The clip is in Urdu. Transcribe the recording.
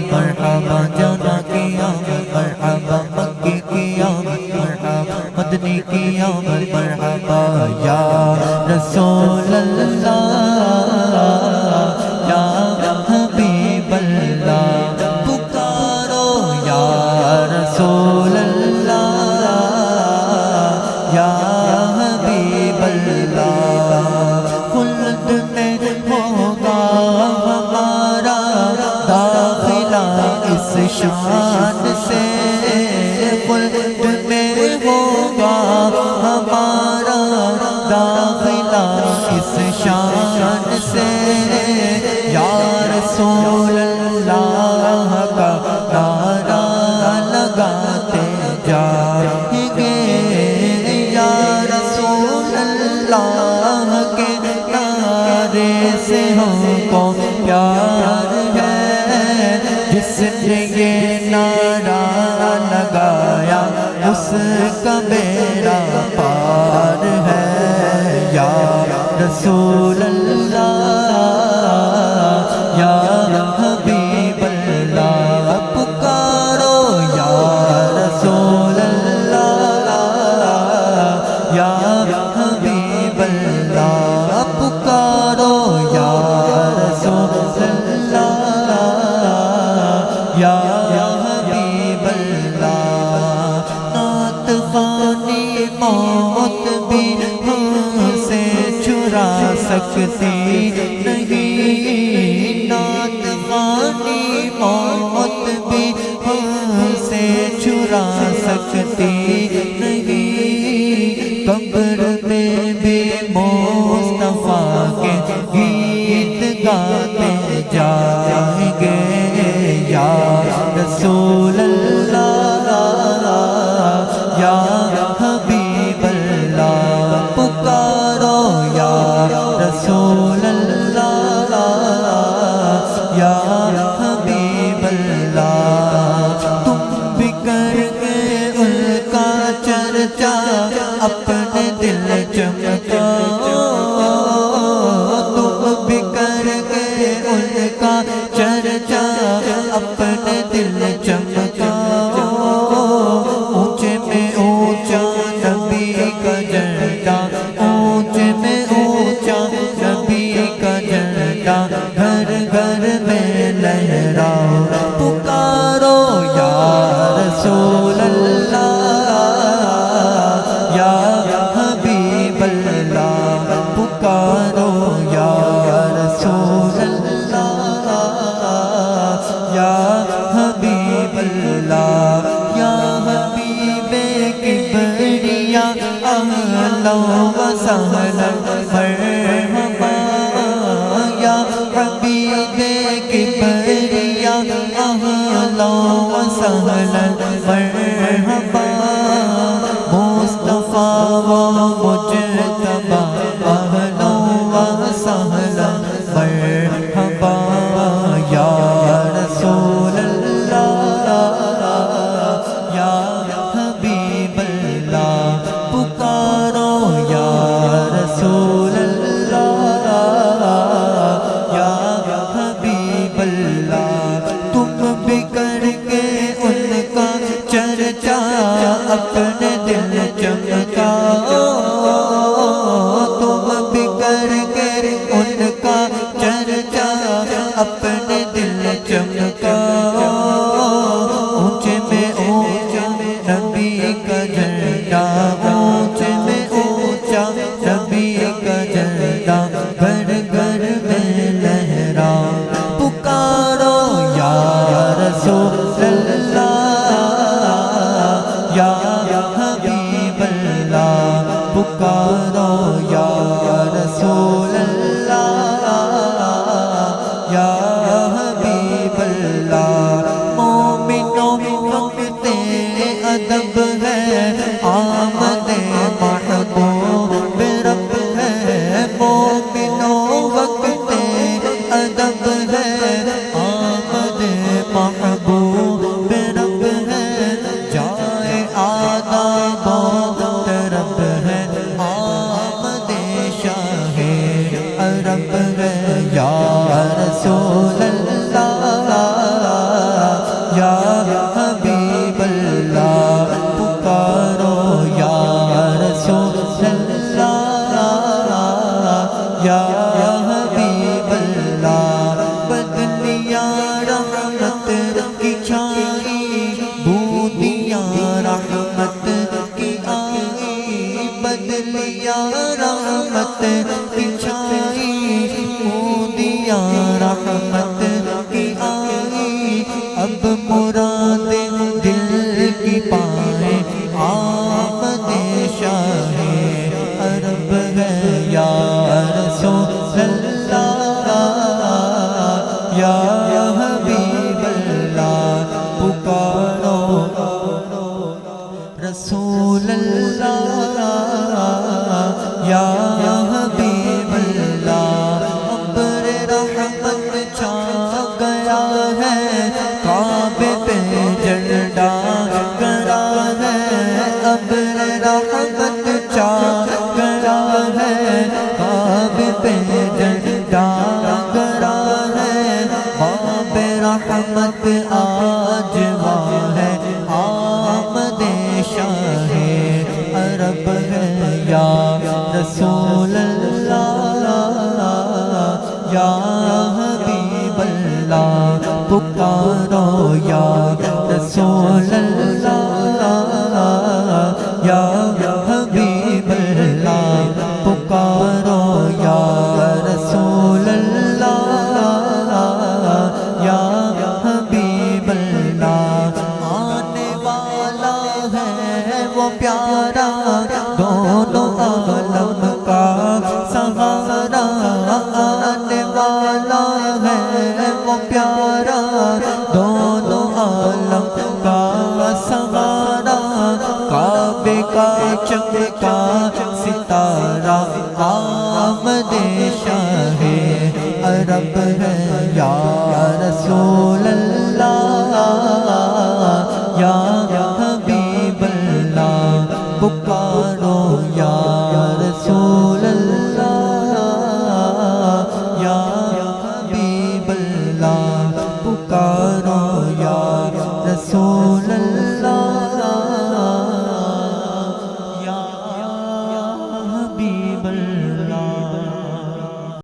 مرحبا جانا کی آمد مرحبا مکی کی آمد مرحبا مدنی کی آمد مرحبا یا رسول اللہ یا حبیب اللہ پکارو یا رسول اللہ یا حبیب اللہ خلد میں ہوگا ہمارا داخلہ اس شان سے خلد میں ہوگا ہمارا داخلہ اس شان سے یا رسول اللہ کا نعرہ لگاتے جائیں گے یا رسول اللہ کے نعرے سے ہم کو پیار ہے جس نے یہ نعرہ لگایا اس کا بیڑا پار ہے یا رسول اللہ یا حبیب اللہ پکارو یا رسول اللہ یا حبیب اللہ پکارو یا رسول اللہ یا حبیب اللہ نعت خوانی موت بھی ہم سے چرا سکتی نہیں نعت خوانی موت بھی ہم سے چرا سکتی نہیں قبر میں بھی مصطفیٰ کے گیت گاتے جائیں گے یا رسول اللہ یا حبیب اللہ پکارو یا رسول اللہ یا حبیب اللہ تم بھی کر کے ان کا چرچا اپنے دل چمکاؤ تم بھی کر کے ان کا چرچا اپنے دل چمکاؤ اونچے میں اونچا نبی کا جھنڈا اونچے میں اونچا نبی کا جھنڈا گھر گھر میں لہراؤ پکارو یا رسول اللہ یا حبیب اللہ پکارو یا رسول اللہ یا حبیب اللہ یا حبیب کبریا اہلا و سہلا مرحبا یا حبیب کبریا اہلا و سہلا مرحبا مصطفیٰ و مجتبی اہلا و سہلا مرحبا یا رسول اللہ یا حبیب اللہ پکارو یا رسول اللہ یا حبیب اللہ تم بھی کر کے ان کا چرچا اپنے دل چمکاؤ تم بھی کر کے ان کا چرچا اپنے دل چمکاؤ اونچے میں اونچا نبی کا جھنڈا اونچے میں اونچا نبی کا جھنڈا گھر گھر میں لہراؤ پکارو یا رسول اللہ یا حبیب اللہ پکارو یا رسول اللہ یا حبیب اللہ مومنوں وقت ادب ہے آمد محبوب رب ہے مومنوں وقت ادب ہے آمد محبوب رب ہے جائے آداب و طرب ہے آمد شاہ عرب ہے یا رسول اللہ کی چھائی مودیا رحمت کی آئی اب مراد دل کی پائے آمد شاہ عرب ہے یا رسول اللہ یا حبیب اللہ پکارو رسول اللہ یا حبیب اللہ ابر رحمت چھا گیا ہے کعبے پہ جھنڈا گڑا ہے ابر رحمت چھا گیا ہے کعبے پہ جھنڈا گڑا ہے باب رحمت آج وہاں ہے آمد شاہ عرب ہے یا رسول اللہ یا حبیب اللہ پکارو یا رسول اللہ یا حبیب اللہ پکارو یا رسول اللہ یا حبیب اللہ آنے والا ہے وہ پیارا دونوں عالم کا سہارا آنے والا ہے وہ پیارا دونوں عالم کا سہارا کعبے کا چمکا ستارہ آمد شاہ عرب ہے یا رسول اللہ یا حبیب اللہ پکارو یا رسول اللہ یا حبیب اللہ پکارو یا رسول